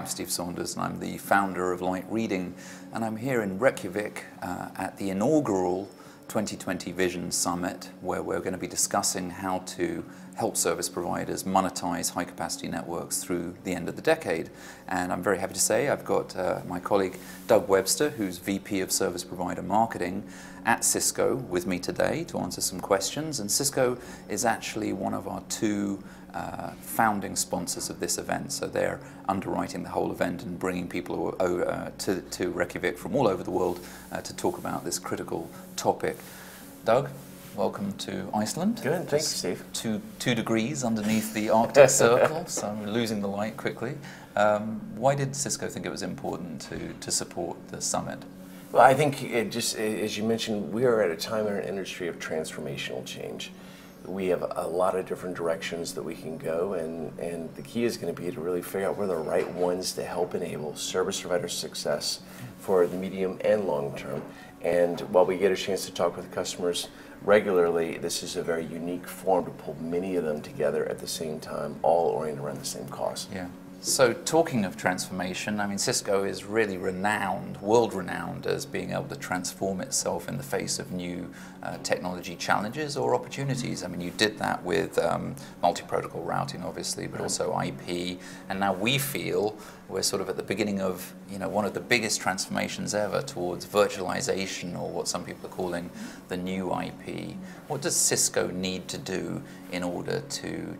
I'm Steve Saunders, and I'm the founder of Light Reading, and I'm here in Reyjavik at the inaugural 2020 Vision Summit, where we're going to be discussing how to help service providers monetize high-capacity networks through the end of the decade. And I'm very happy to say I've got my colleague Doug Webster, who's VP of Service Provider Marketing at Cisco, with me today to answer some questions. And Cisco is actually one of our two founding sponsors of this event, so they're underwriting the whole event and bringing people to Reyjavik from all over the world to talk about this critical topic. Doug, welcome to Iceland. Good, thanks, Steve. 2 degrees underneath the Arctic Circle, so I'm losing the light quickly. Why did Cisco think it was important to support the summit? Well, I think it just, as you mentioned, we are at a time in an industry of transformational change. We have a lot of different directions that we can go, and the key is going to be to really figure out where the right ones to help enable service provider success for the medium and long term. And while we get a chance to talk with customers regularly, this is a very unique forum to pull many of them together at the same time, all oriented around the same cause. Yeah. So talking of transformation, I mean, Cisco is really renowned, world-renowned, as being able to transform itself in the face of new technology challenges or opportunities. I mean, you did that with multi-protocol routing, obviously, but also IP. And now we feel we're sort of at the beginning of, one of the biggest transformations ever towards virtualization, or what some people are calling the new IP. What does Cisco need to do in order to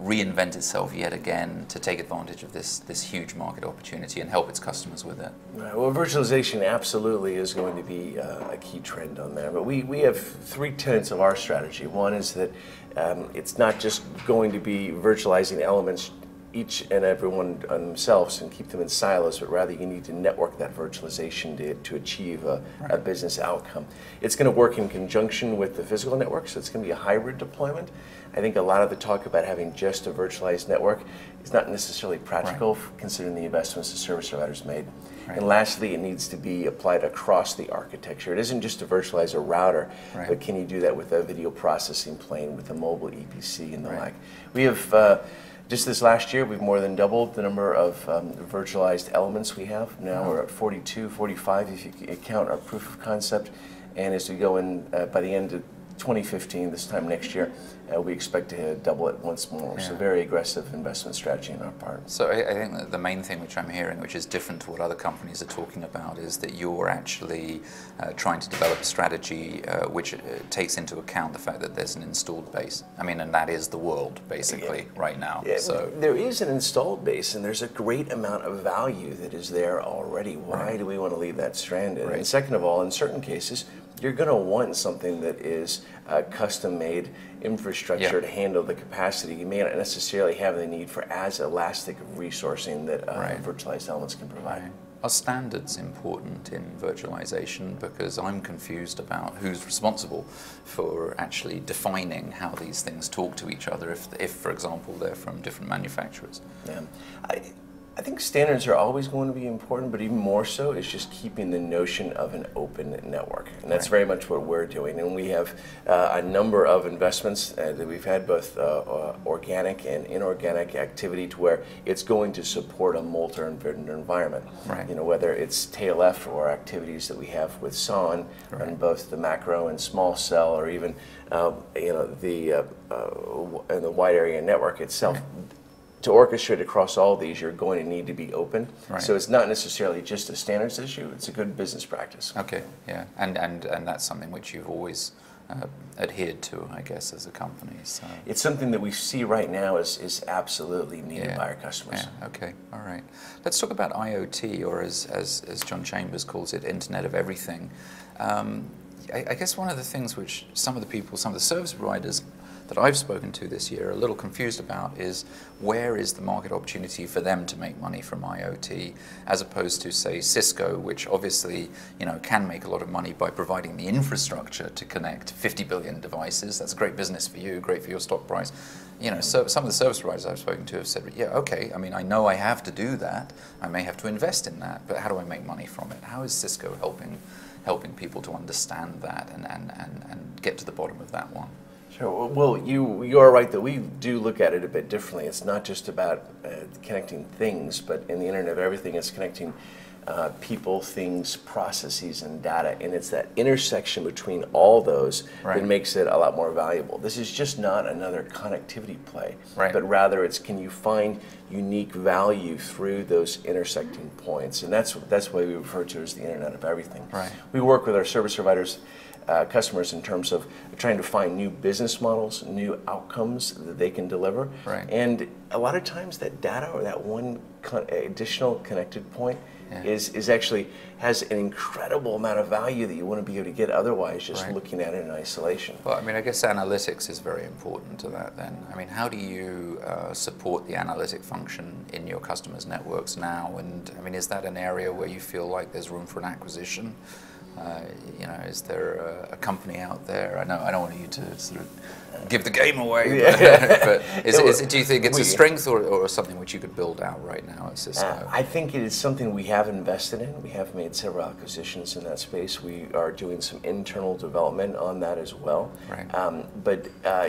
reinvent itself yet again to take advantage of this huge market opportunity and help its customers with it? Right. Well, virtualization absolutely is going to be a key trend on there. But we have 3 tenets of our strategy. One is that it's not just going to be virtualizing elements each and every one on themselves and keep them in silos, but rather you need to network that virtualization to achieve a business outcome. It's going to work in conjunction with the physical network, so it's going to be a hybrid deployment. I think a lot of the talk about having just a virtualized network is not necessarily practical, considering the investments the service providers made. Right. And lastly, it needs to be applied across the architecture. It isn't just to virtualize a router, but can you do that with a video processing plane, with a mobile EPC and the like. We have just this last year, we've more than doubled the number of virtualized elements we have. Now we're at 42, 45 if you count our proof of concept. And as we go in by the end of 2015, this time next year, we expect to double it once more. So very aggressive investment strategy on our part. So I think that the main thing which I'm hearing, which is different to what other companies are talking about, is that you're actually trying to develop a strategy which takes into account the fact that there's an installed base. I mean, and that is the world, basically, right now. Yeah, so there is an installed base, and there's a great amount of value that is there already. Why do we want to leave that stranded? And second of all, in certain cases, you're going to want something that is custom-made infrastructure to handle the capacity. You may not necessarily have the need for as elastic of resourcing that virtualized elements can provide. Are standards important in virtualization? Because I'm confused about who's responsible for actually defining how these things talk to each other if for example, they're from different manufacturers. Yeah. I think standards are always going to be important, but even more so is just keeping the notion of an open network. And that's very much what we're doing. And we have a number of investments that we've had, both organic and inorganic activity, to where it's going to support a multi-vendor environment. Whether it's TLF or activities that we have with SON on both the macro and small cell, or even the wide area network itself. To orchestrate across all these, you're going to need to be open. So it's not necessarily just a standards issue, it's a good business practice. Okay, yeah, and that's something which you've always adhered to, I guess, as a company. So it's something that we see right now is absolutely needed by our customers. Yeah, okay, all right. Let's talk about IoT, or as John Chambers calls it, Internet of Everything. I guess one of the things which some of the service providers that I've spoken to this year are a little confused about is where is the market opportunity for them to make money from IoT, as opposed to, say, Cisco, which obviously can make a lot of money by providing the infrastructure to connect 50 billion devices. That's great business for you, great for your stock price. So some of the service providers I've spoken to have said, yeah, okay, I mean, I know I have to do that, I may have to invest in that, but how do I make money from it? How is Cisco helping people to understand that and get to the bottom of that one? Sure. Well, you are right that we do look at it a bit differently. It's not just about connecting things, but in the Internet of Everything, it's connecting people, things, processes, and data. And it's that intersection between all those that makes it a lot more valuable. This is just not another connectivity play, but rather it's can you find unique value through those intersecting points. And that's why we refer to it as the Internet of Everything. We work with our service providers, customers in terms of trying to find new business models, new outcomes that they can deliver. And a lot of times that data or that one additional connected point is actually has an incredible amount of value that you wouldn't be able to get otherwise just looking at it in isolation. Well, I mean, I guess analytics is very important to that then. I mean, how do you support the analytic function in your customers' networks now? And I mean, is that an area where you feel like there's room for an acquisition? You know, is there a company out there? I know I don't want you to sort of give the game away, but do you think it's a strength or something which you could build out right now at Cisco? I think it is something we have invested in. We have made several acquisitions in that space. We are doing some internal development on that as well. But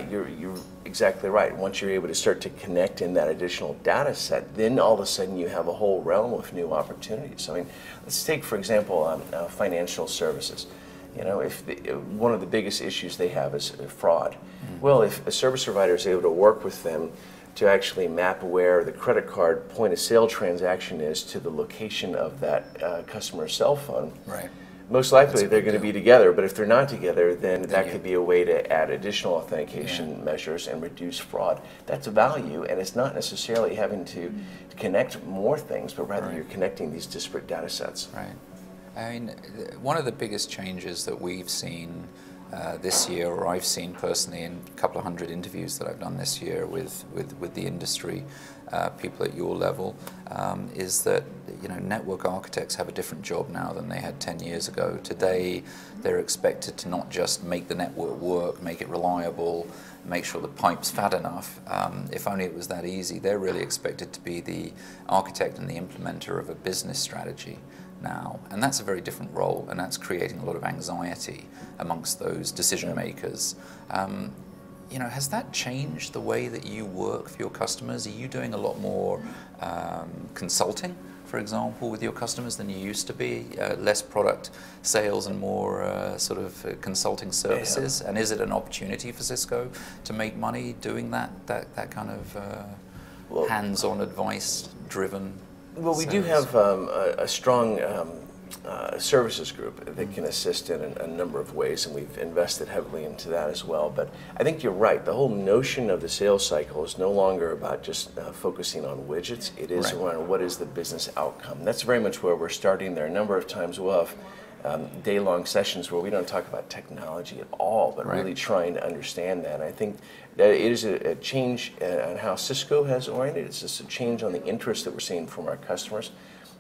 you're exactly right. Once you're able to start to connect in that additional data set, then all of a sudden you have a whole realm of new opportunities. I mean, let's take, for example, financial services. You know, if one of the biggest issues they have is fraud. Well, if a service provider is able to work with them to actually map where the credit card point of sale transaction is to the location of that customer's cell phone, most likely they're going to be together. But if they're not together, then that could be a way to add additional authentication measures and reduce fraud. That's a value, and it's not necessarily having to connect more things, but rather you're connecting these disparate data sets. I mean, one of the biggest changes that we've seen this year, or I've seen personally in a couple of hundred interviews that I've done this year with the industry, people at your level, is that, you know, network architects have a different job now than they had 10 years ago. Today, they're expected to not just make the network work, make it reliable, make sure the pipe's fat enough. If only it was that easy. They're really expected to be the architect and the implementer of a business strategy now, and that's a very different role, and that's creating a lot of anxiety amongst those decision makers. You know, has that changed the way that you work for your customers? Are you doing a lot more consulting, for example, with your customers than you used to be? Less product sales and more sort of consulting services? And is it an opportunity for Cisco to make money doing that kind of hands-on advice-driven? Well, we do have a strong services group that can assist in a number of ways, and we've invested heavily into that as well. But I think you're right. The whole notion of the sales cycle is no longer about just focusing on widgets. It is around what is the business outcome. That's very much where we're starting there. A number of times we'll have day-long sessions where we don't talk about technology at all, but really trying to understand that. And I think that it is a change on how Cisco has oriented. It's just a change on the interest that we're seeing from our customers.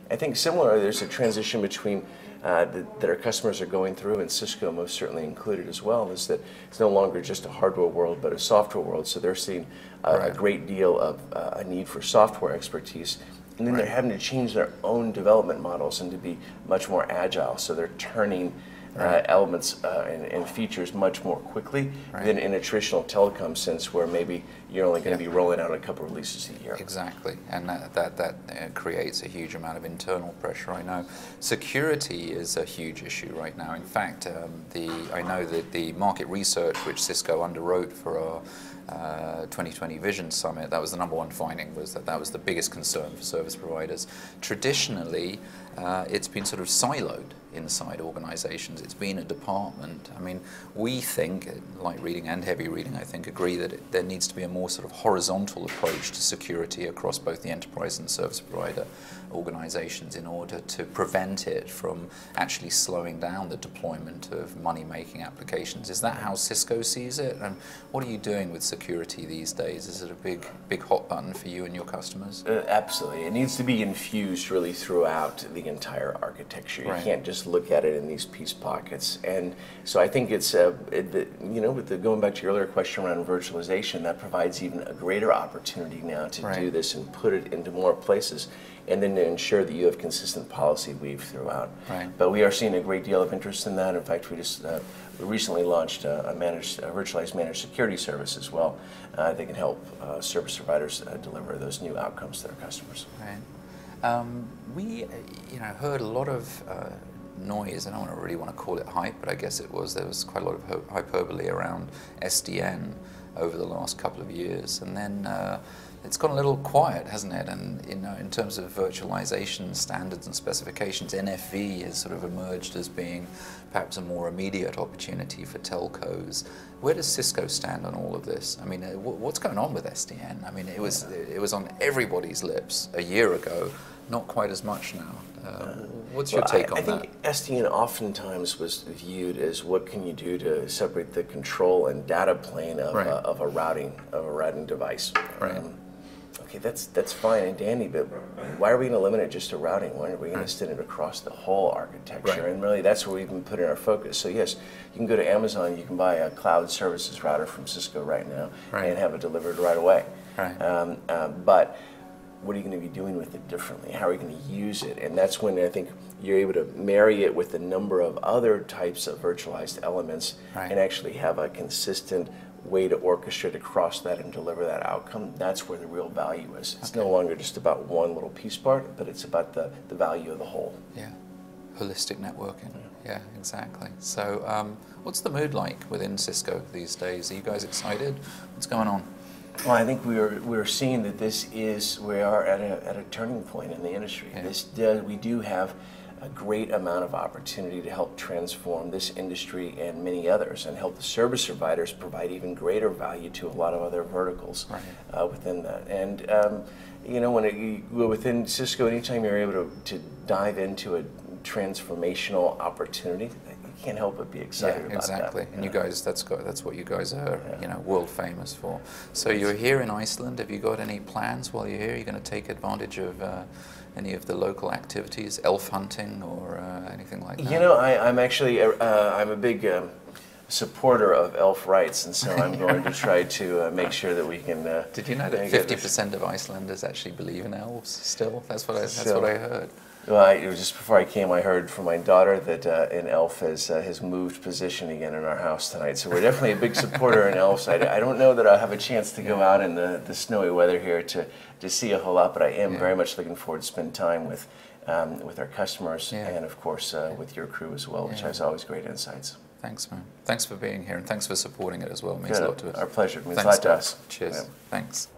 I think similarly, there's a transition between that our customers are going through, and Cisco most certainly included as well, is that it's no longer just a hardware world, but a software world. So they're seeing a great deal of a need for software expertise. And then they're having to change their own development models and to be much more agile. So they're turning elements and features much more quickly than in a traditional telecom sense, where maybe you're only going to be rolling out a couple of releases a year. Exactly, and that creates a huge amount of internal pressure. I know security is a huge issue right now. In fact, I know that the market research which Cisco underwrote for our 2020 Vision Summit, that was the #1 finding, was that was the biggest concern for service providers. Traditionally, it's been sort of siloed inside organizations. It's been a department. I mean, we think, light reading and heavy reading, I think, agree that there needs to be a more sort of horizontal approach to security across both the enterprise and service provider organizations in order to prevent it from actually slowing down the deployment of money-making applications. Is that how Cisco sees it? And what are you doing with security these days? Is it a big hot button for you and your customers? Absolutely. It needs to be infused really throughout the entire architecture. You can't just to look at it in these piece pockets. And so I think it's, going back to your earlier question around virtualization, that provides even a greater opportunity now to do this and put it into more places, and then to ensure that you have consistent policy weave throughout. But we are seeing a great deal of interest in that. In fact, we just we recently launched a virtualized managed security service as well. That can help service providers deliver those new outcomes to their customers. We heard a lot of noise, and I don't really want to call it hype, but I guess there was quite a lot of hyperbole around SDN over the last couple of years, and then it's gone a little quiet, hasn't it? And in terms of virtualization standards and specifications, NFV has sort of emerged as being perhaps a more immediate opportunity for telcos. Where does Cisco stand on all of this? I mean, what's going on with SDN? I mean, it was on everybody's lips a year ago, not quite as much now. What's your take on that? I think SDN oftentimes was viewed as what can you do to separate the control and data plane of a routing device. Okay, that's fine and dandy, but why are we going to limit it just to routing? Why aren't we going to extend it across the whole architecture? And really, that's where we've been putting our focus. So yes, you can go to Amazon, you can buy a cloud services router from Cisco right now and have it delivered right away. But what are you going to be doing with it differently? How are you going to use it? And that's when I think you're able to marry it with a number of other types of virtualized elements and actually have a consistent way to orchestrate across that and deliver that outcome. That's where the real value is. It's no longer just about one little piece part, but it's about the value of the whole. Yeah, holistic networking. Yeah, exactly. So what's the mood like within Cisco these days? Are you guys excited? What's going on? Well, I think we're seeing that we are at a turning point in the industry. We do have a great amount of opportunity to help transform this industry and many others, and help the service providers provide even greater value to a lot of other verticals within that. And within Cisco, anytime you're able to dive into a transformational opportunity, you can't help but be excited about that. Exactly. And you guys, that's what you guys are, world famous for. So you're here in Iceland. Have you got any plans while you're here? Are you going to take advantage of any of the local activities, elf hunting or anything like that? I'm actually I'm a big supporter of elf rights, and so I'm going to try to make sure that we can. Did you know that 50% of Icelanders actually believe in elves still? That's what I heard. Well, it was just before I came, I heard from my daughter that an elf has moved position again in our house tonight. So we're definitely a big supporter in elves. I don't know that I'll have a chance to go out in the snowy weather here to see a whole lot, but I am very much looking forward to spend time with our customers and, of course, with your crew as well, which has always great insights. Thanks, man. Thanks for being here, and thanks for supporting it as well. It means a lot to us. Our pleasure. It means a lot to us. Cheers. Thanks.